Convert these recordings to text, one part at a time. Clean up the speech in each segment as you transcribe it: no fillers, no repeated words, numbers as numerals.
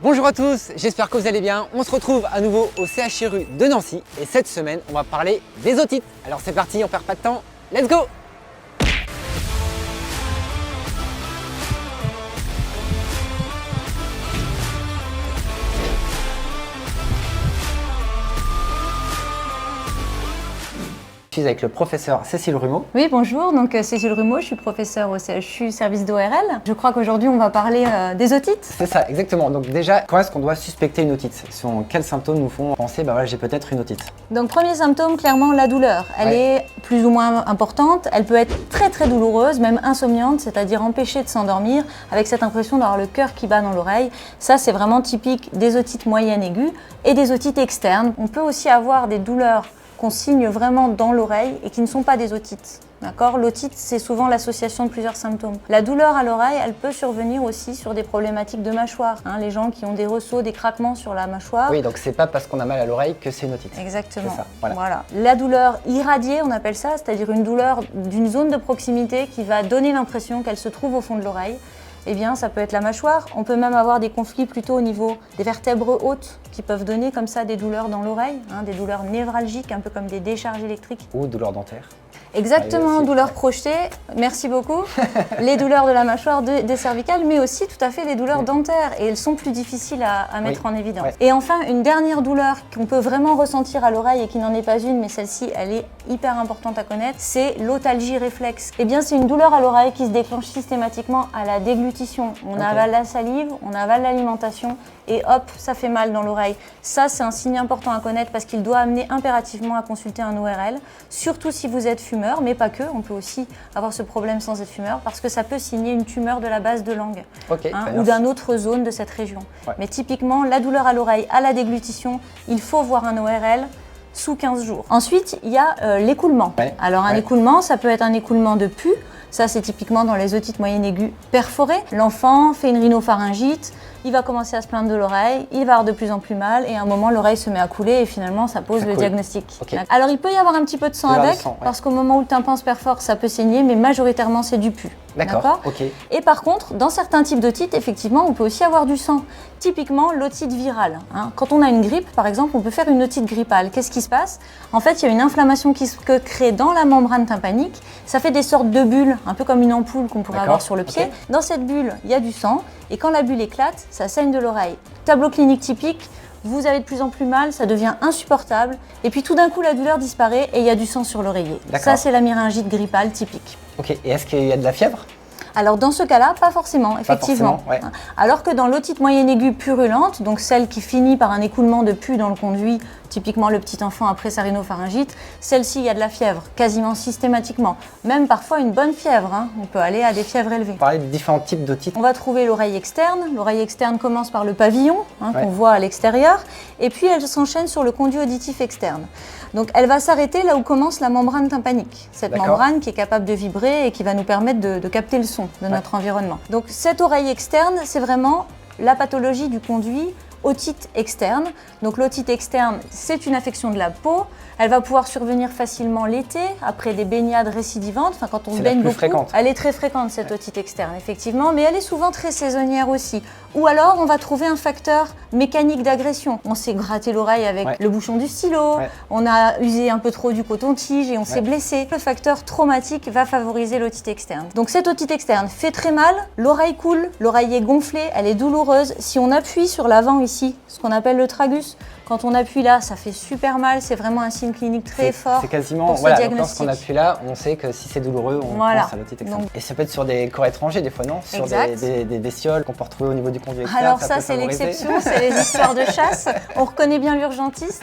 Bonjour à tous, j'espère que vous allez bien. On se retrouve à nouveau au CHRU de Nancy et cette semaine, on va parler des otites. Alors c'est parti, on perd pas de temps, let's go! Je suis avec le professeur Cécile Rumeau. Oui, bonjour, donc Cécile Rumeau, je suis professeure au CHU service d'ORL. Je crois qu'aujourd'hui on va parler des otites. C'est ça, exactement. Donc déjà, quand est-ce qu'on doit suspecter une otite? Quels symptômes nous font penser, bah voilà, j'ai peut-être une otite? Donc premier symptôme, clairement la douleur. Elle est plus ou moins importante, elle peut être très douloureuse, même insomniante, c'est-à-dire empêcher de s'endormir, avec cette impression d'avoir le cœur qui bat dans l'oreille. Ça, c'est vraiment typique des otites moyennes aiguës et des otites externes. On peut aussi avoir des douleurs qu'on signe vraiment dans l'oreille et qui ne sont pas des otites. D'accord ? L'otite, c'est souvent l'association de plusieurs symptômes. La douleur à l'oreille, elle peut survenir aussi sur des problématiques de mâchoire. Les gens qui ont des ressauts, des craquements sur la mâchoire. Oui, donc c'est pas parce qu'on a mal à l'oreille que c'est une otite. Exactement. C'est ça, voilà. La douleur irradiée, on appelle ça, c'est-à-dire une douleur d'une zone de proximité qui va donner l'impression qu'elle se trouve au fond de l'oreille. Eh bien, ça peut être la mâchoire. On peut même avoir des conflits plutôt au niveau des vertèbres hautes qui peuvent donner comme ça des douleurs dans l'oreille, des douleurs névralgiques, un peu comme des décharges électriques. Ou douleurs dentaires. Exactement, douleurs projetées, merci beaucoup. Les douleurs de la mâchoire, des cervicales, mais aussi tout à fait les douleurs dentaires. Et elles sont plus difficiles à mettre en évidence. Et enfin, une dernière douleur qu'on peut vraiment ressentir à l'oreille et qui n'en est pas une, mais celle-ci, elle est hyper importante à connaître, c'est l'otalgie réflexe. Eh bien, c'est une douleur à l'oreille qui se déclenche systématiquement à la déglutition. On avale la salive, on avale l'alimentation et hop, ça fait mal dans l'oreille. Ça, c'est un signe important à connaître parce qu'il doit amener impérativement à consulter un ORL, surtout si vous êtes fumeur, mais pas que. On peut aussi avoir ce problème sans être fumeur parce que ça peut signer une tumeur de la base de langue ou d'une autre zone de cette région. Mais typiquement, la douleur à l'oreille, à la déglutition, il faut voir un ORL sous 15 jours. Ensuite, il y a l'écoulement. Alors un écoulement, ça peut être un écoulement de pus. Ça, c'est typiquement dans les otites moyennes aiguës perforées. L'enfant fait une rhinopharyngite, il va commencer à se plaindre de l'oreille, il va avoir de plus en plus mal et à un moment, l'oreille se met à couler et finalement, ça pose le diagnostic. Alors, il peut y avoir un petit peu de sang avec, parce qu'au moment où le tympan se perfore, ça peut saigner, mais majoritairement, c'est du pus. D'accord. Et par contre, dans certains types d'otites, effectivement, on peut aussi avoir du sang. Typiquement, l'otite virale. Quand on a une grippe, par exemple, on peut faire une otite grippale. Qu'est-ce qui se passe? En fait, il y a une inflammation qui se crée dans la membrane tympanique. Ça fait des sortes de bulles, un peu comme une ampoule qu'on pourrait avoir sur le pied. Dans cette bulle, il y a du sang. Et quand la bulle éclate, ça saigne de l'oreille. Tableau clinique typique. Vous avez de plus en plus mal, ça devient insupportable. Et puis tout d'un coup, la douleur disparaît et il y a du sang sur l'oreiller. Ça, c'est la myringite grippale typique. Ok, et est-ce qu'il y a de la fièvre? Alors dans ce cas-là, pas forcément, effectivement. Alors que dans l'otite moyenne aiguë purulente, donc celle qui finit par un écoulement de pus dans le conduit, typiquement le petit enfant après sa rhinopharyngite, celle-ci, il y a de la fièvre, quasiment systématiquement. Même parfois une bonne fièvre, on peut aller à des fièvres élevées. On parlait de différents types d'otites. On va trouver l'oreille externe. L'oreille externe commence par le pavillon, qu'on voit à l'extérieur, et puis elle s'enchaîne sur le conduit auditif externe. Donc elle va s'arrêter là où commence la membrane tympanique. Cette membrane qui est capable de vibrer et qui va nous permettre de capter le son de notre environnement. Donc cette oreille externe, c'est vraiment la pathologie du conduit otite externe. Donc l'otite externe, c'est une affection de la peau. Elle va pouvoir survenir facilement l'été, après des baignades récidivantes. Enfin, quand on baigne beaucoup, elle est très fréquente, cette otite externe, effectivement, mais elle est souvent très saisonnière aussi. Ou alors, on va trouver un facteur mécanique d'agression. On s'est gratté l'oreille avec le bouchon du stylo, on a usé un peu trop du coton-tige et on s'est blessé. Le facteur traumatique va favoriser l'otite externe. Donc cette otite externe fait très mal, l'oreille coule, l'oreille est gonflée, elle est douloureuse. Si on appuie sur l'avant ici, ce qu'on appelle le tragus, quand on appuie là, ça fait super mal, c'est vraiment un signe clinique très fort. C'est quasiment, donc lorsqu'on appuie là, on sait que si c'est douloureux, on pense à l'otite externe. Et ça peut être sur des corps étrangers des fois, non? Sur des bestioles qu'on peut retrouver au niveau du conduit externe. Alors ça c'est l'exception, c'est les histoires de chasse. On reconnaît bien l'urgentiste.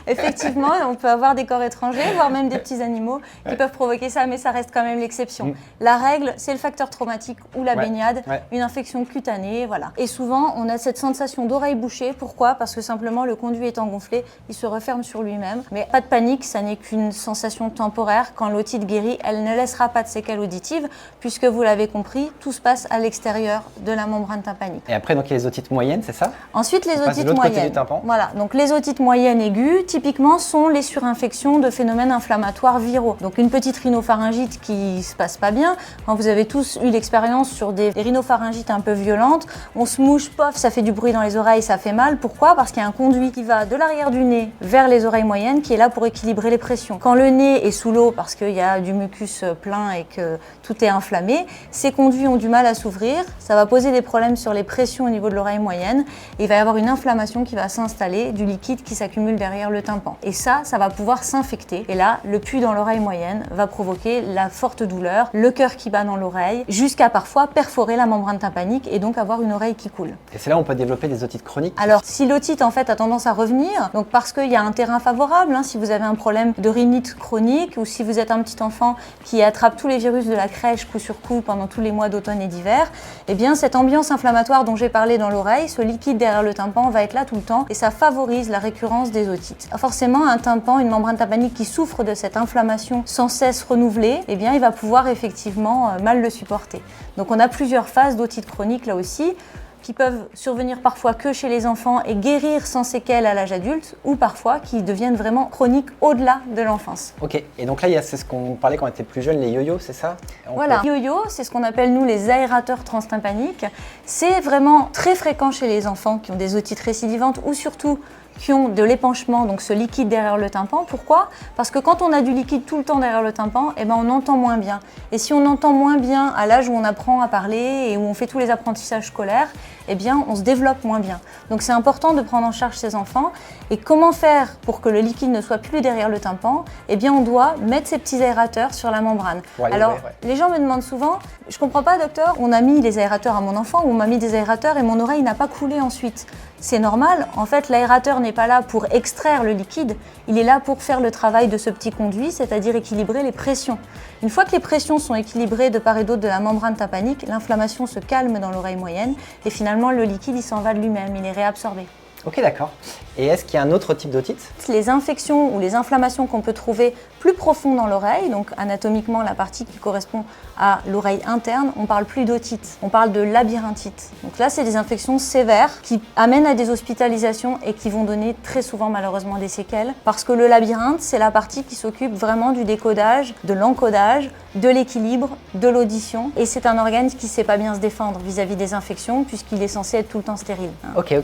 Effectivement, on peut avoir des corps étrangers, voire même des petits animaux qui peuvent provoquer ça, mais ça reste quand même l'exception. La règle, c'est le facteur traumatique ou la baignade, une infection cutanée, voilà. Et souvent, on a cette sensation d'oreille bouchée. Pourquoi? Parce que simplement, le conduit étant gonflé, il se referme sur lui-même. Mais pas de panique, ça n'est qu'une sensation temporaire. Quand l'otite guérit, elle ne laissera pas de séquelles auditives, puisque vous l'avez compris, tout se passe à l'extérieur de la membrane tympanique. tympanique. Et après, donc, il y a les otites moyennes, c'est ça? Ensuite, les otites moyennes. Voilà, donc les otites moyennes aiguës, typiquement, sont les surinfections de phénomènes inflammatoires viraux. Donc une petite rhinopharyngite qui se passe pas bien. Quand vous avez tous eu l'expérience sur des rhinopharyngites un peu violentes, on se mouche, pof, ça fait du bruit dans les oreilles, ça fait mal. Pourquoi? Parce qu'il y a un conduit qui va de l'arrière du nez vers les oreilles moyennes qui est là pour équilibrer les pressions. Quand le nez est sous l'eau parce qu'il y a du mucus plein et que tout est inflammé, ces conduits ont du mal à s'ouvrir, ça va poser des problèmes sur les pressions au niveau de l'oreille moyenne et il va y avoir une inflammation qui va s'installer, du liquide qui s'accumule derrière le tympan. Et ça va pouvoir s'infecter. Et là, le pus dans l'oreille moyenne va provoquer la forte douleur, le cœur qui bat dans l'oreille, jusqu'à parfois perforer la membrane tympanique et donc avoir une oreille qui coule. Et c'est là où on peut développer des otites chroniques? Alors, si l'otite en fait a tendance à revenir, donc parce qu'il y a un terrain favorable, si vous avez un problème de rhinite chronique ou si vous êtes un petit enfant qui attrape tous les virus de la crèche coup sur coup pendant tous les mois d'automne et d'hiver, eh bien cette ambiance inflammatoire dont j'ai parlé dans l'oreille, ce liquide derrière le tympan va être là tout le temps et ça favorise la récurrence des otites. Forcément, un tympan, une membrane tympanique qui souffre de cette inflammation sans cesse renouvelée, eh bien il va pouvoir effectivement mal le supporter. Donc on a plusieurs phases d'otite chronique là aussi, qui peuvent survenir parfois que chez les enfants et guérir sans séquelles à l'âge adulte, ou parfois qui deviennent vraiment chroniques au-delà de l'enfance. Ok, et donc là, c'est ce qu'on parlait quand on était plus jeune, les yo-yo, c'est ça? Voilà, yo-yo, c'est ce qu'on appelle nous les aérateurs transtympaniques. C'est vraiment très fréquent chez les enfants qui ont des otites récidivantes ou surtout qui ont de l'épanchement, donc ce liquide derrière le tympan. Pourquoi? Parce que quand on a du liquide tout le temps derrière le tympan, eh ben on entend moins bien. Et si on entend moins bien à l'âge où on apprend à parler et où on fait tous les apprentissages scolaires, eh bien on se développe moins bien. Donc c'est important de prendre en charge ces enfants. Et comment faire pour que le liquide ne soit plus derrière le tympan? Eh bien on doit mettre ces petits aérateurs sur la membrane. Alors les gens me demandent souvent, je comprends pas docteur, on a mis les aérateurs à mon enfant ou on m'a mis des aérateurs et mon oreille n'a pas coulé ensuite. C'est normal, en fait l'aérateur n'est pas là pour extraire le liquide, il est là pour faire le travail de ce petit conduit, c'est-à-dire équilibrer les pressions. Une fois que les pressions sont équilibrées de part et d'autre de la membrane tympanique, l'inflammation se calme dans l'oreille moyenne et finalement le liquide il s'en va de lui-même, il est réabsorbé. Ok, d'accord. Et est-ce qu'il y a un autre type d'otite? Les infections ou les inflammations qu'on peut trouver plus profond dans l'oreille, donc anatomiquement la partie qui correspond à l'oreille interne, on parle plus d'otite, on parle de labyrinthite. Donc là, c'est des infections sévères qui amènent à des hospitalisations et qui vont donner très souvent malheureusement des séquelles. Parce que le labyrinthe, c'est la partie qui s'occupe vraiment du décodage, de l'encodage, de l'équilibre, de l'audition. Et c'est un organe qui ne sait pas bien se défendre vis-à-vis des infections puisqu'il est censé être tout le temps stérile. Ok.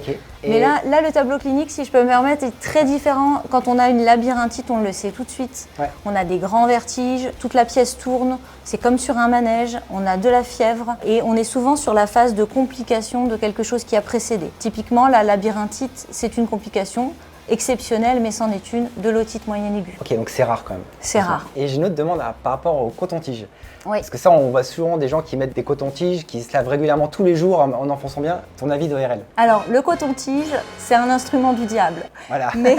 Mais là, le tableau clinique, si je peux me permettre, est très différent. Quand on a une labyrinthite, on le sait tout de suite. Ouais. On a des grands vertiges, toute la pièce tourne, c'est comme sur un manège, on a de la fièvre et on est souvent sur la phase de complication de quelque chose qui a précédé. Typiquement, la labyrinthite, c'est une complication exceptionnelle, mais c'en est une, de l'otite moyenne aiguë. Ok, donc c'est rare quand même. C'est rare. Et j'ai une autre demande par rapport au coton-tige. Oui. Parce que ça, on voit souvent des gens qui mettent des cotons-tiges, qui se lavent régulièrement tous les jours en enfonçant bien. Ton avis d'ORL? Alors, le coton-tige, c'est un instrument du diable. Voilà. Mais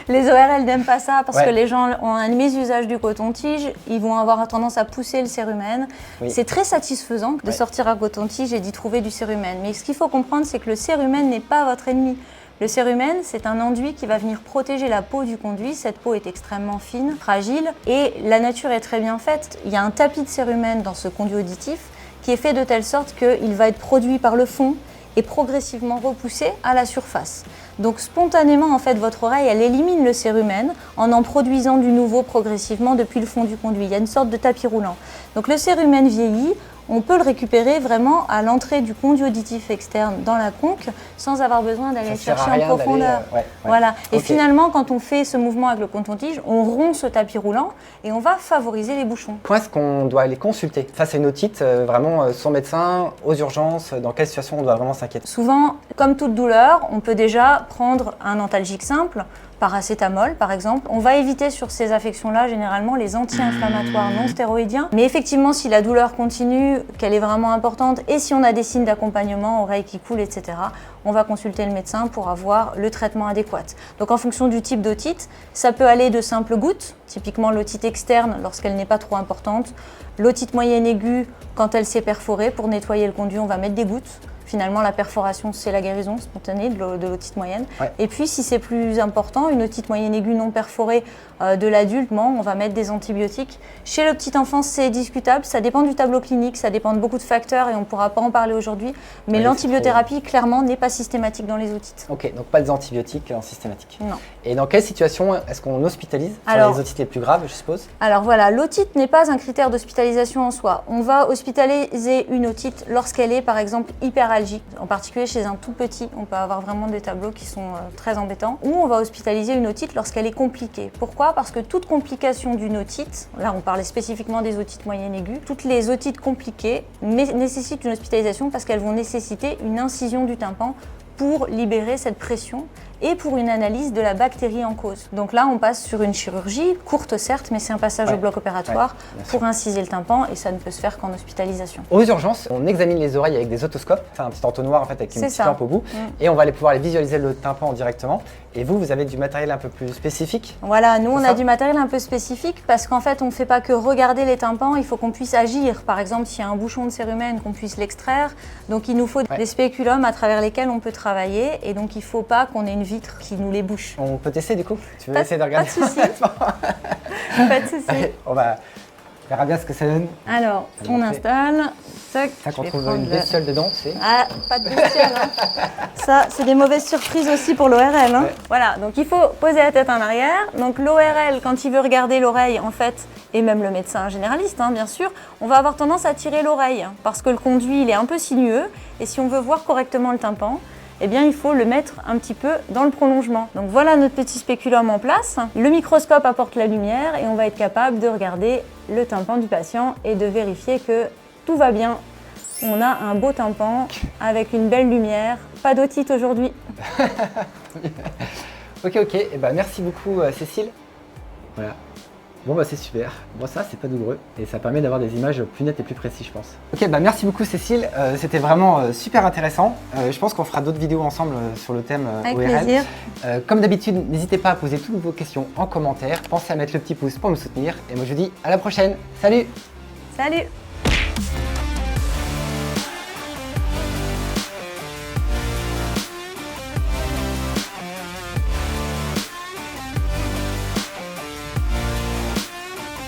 les ORL n'aiment pas ça parce que les gens ont un mésusage du coton-tige. Ils vont avoir tendance à pousser le cérumen. Oui. C'est très satisfaisant de sortir un coton-tige et d'y trouver du cérumen. Mais ce qu'il faut comprendre, c'est que le cérumen n'est pas votre ennemi. Le cérumen, c'est un enduit qui va venir protéger la peau du conduit. Cette peau est extrêmement fine, fragile et la nature est très bien faite. Il y a un tapis de cérumen dans ce conduit auditif qui est fait de telle sorte qu'il va être produit par le fond et progressivement repoussé à la surface. Donc spontanément, en fait, votre oreille, elle élimine le cérumen en produisant du nouveau progressivement depuis le fond du conduit. Il y a une sorte de tapis roulant. Donc le cérumen vieillit. On peut le récupérer vraiment à l'entrée du conduit auditif externe dans la conque sans avoir besoin d'aller chercher en profondeur. Voilà. Et finalement, quand on fait ce mouvement avec le coton-tige, on rompt ce tapis roulant et on va favoriser les bouchons. Quand est-ce qu'on doit aller consulter face à une otite, vraiment sans médecin, aux urgences? Dans quelle situation on doit vraiment s'inquiéter? Souvent, comme toute douleur, on peut déjà prendre un antalgique simple, paracétamol par exemple. On va éviter sur ces affections-là généralement les anti-inflammatoires non stéroïdiens. Mais effectivement, si la douleur continue, qu'elle est vraiment importante et si on a des signes d'accompagnement, oreilles qui coulent, etc., on va consulter le médecin pour avoir le traitement adéquat. Donc en fonction du type d'otite, ça peut aller de simples gouttes, typiquement l'otite externe lorsqu'elle n'est pas trop importante, L'otite moyenne aiguë, quand elle s'est perforée, pour nettoyer le conduit, on va mettre des gouttes. Finalement, la perforation, c'est la guérison spontanée de l'otite moyenne. Ouais. Et puis, si c'est plus important, une otite moyenne aiguë non perforée de l'adulte, on va mettre des antibiotiques. Chez le petit enfant, c'est discutable. Ça dépend du tableau clinique, ça dépend de beaucoup de facteurs et on ne pourra pas en parler aujourd'hui. Mais l'antibiothérapie, clairement, n'est pas systématique dans les otites. Ok, donc pas d'antibiotiques en systématique. Non. Et dans quelle situation est-ce qu'on hospitalise sur les otites les plus graves, je suppose? Alors voilà, l'otite n'est pas un critère d'hospitalisation en soi. On va hospitaliser une otite lorsqu'elle est, par exemple, hyperalgique. En particulier chez un tout petit, on peut avoir vraiment des tableaux qui sont très embêtants. Ou on va hospitaliser une otite lorsqu'elle est compliquée. Pourquoi? Parce que toute complication d'une otite, là on parlait spécifiquement des otites moyennes aiguës, toutes les otites compliquées nécessitent une hospitalisation parce qu'elles vont nécessiter une incision du tympan pour libérer cette pression et pour une analyse de la bactérie en cause. Donc là, on passe sur une chirurgie, courte certes, mais c'est un passage au bloc opératoire pour inciser le tympan et ça ne peut se faire qu'en hospitalisation. Aux urgences, on examine les oreilles avec des otoscopes, c'est un petit entonnoir en fait avec une petite lampe au bout, et on va pouvoir visualiser le tympan directement. Et vous avez du matériel un peu plus spécifique? Voilà, nous on a du matériel un peu spécifique parce qu'en fait on ne fait pas que regarder les tympans, il faut qu'on puisse agir. Par exemple, s'il y a un bouchon de cérumen, qu'on puisse l'extraire. Donc il nous faut des spéculums à travers lesquels on peut travailler et donc il ne faut pas qu'on ait une vitre qui nous les bouche. On peut tester du coup? Tu veux essayer de regarder? Pas de souci. Pas de souci. Allez, on verra bien ce que ça donne. Alors, on installe. Ça qu'on trouve une bestiole dedans, c'est? Ah, pas de bestiole. Ça, c'est des mauvaises surprises aussi pour l'ORL. Voilà, donc il faut poser la tête en arrière. Donc l'ORL, quand il veut regarder l'oreille, en fait, et même le médecin généraliste, bien sûr, on va avoir tendance à tirer l'oreille parce que le conduit, il est un peu sinueux. Et si on veut voir correctement le tympan, eh bien, il faut le mettre un petit peu dans le prolongement. Donc voilà notre petit spéculum en place. Le microscope apporte la lumière et on va être capable de regarder le tympan du patient et de vérifier que tout va bien. On a un beau tympan avec une belle lumière. Pas d'otite aujourd'hui. Ok. Et merci beaucoup Cécile. Voilà. Bon c'est super. Bon ça c'est pas douloureux et ça permet d'avoir des images plus nettes et plus précises je pense. Ok merci beaucoup Cécile, c'était vraiment super intéressant. Je pense qu'on fera d'autres vidéos ensemble sur le thème avec ORL. Plaisir. Comme d'habitude, n'hésitez pas à poser toutes vos questions en commentaire. Pensez à mettre le petit pouce pour me soutenir et moi je vous dis à la prochaine. Salut! Salut!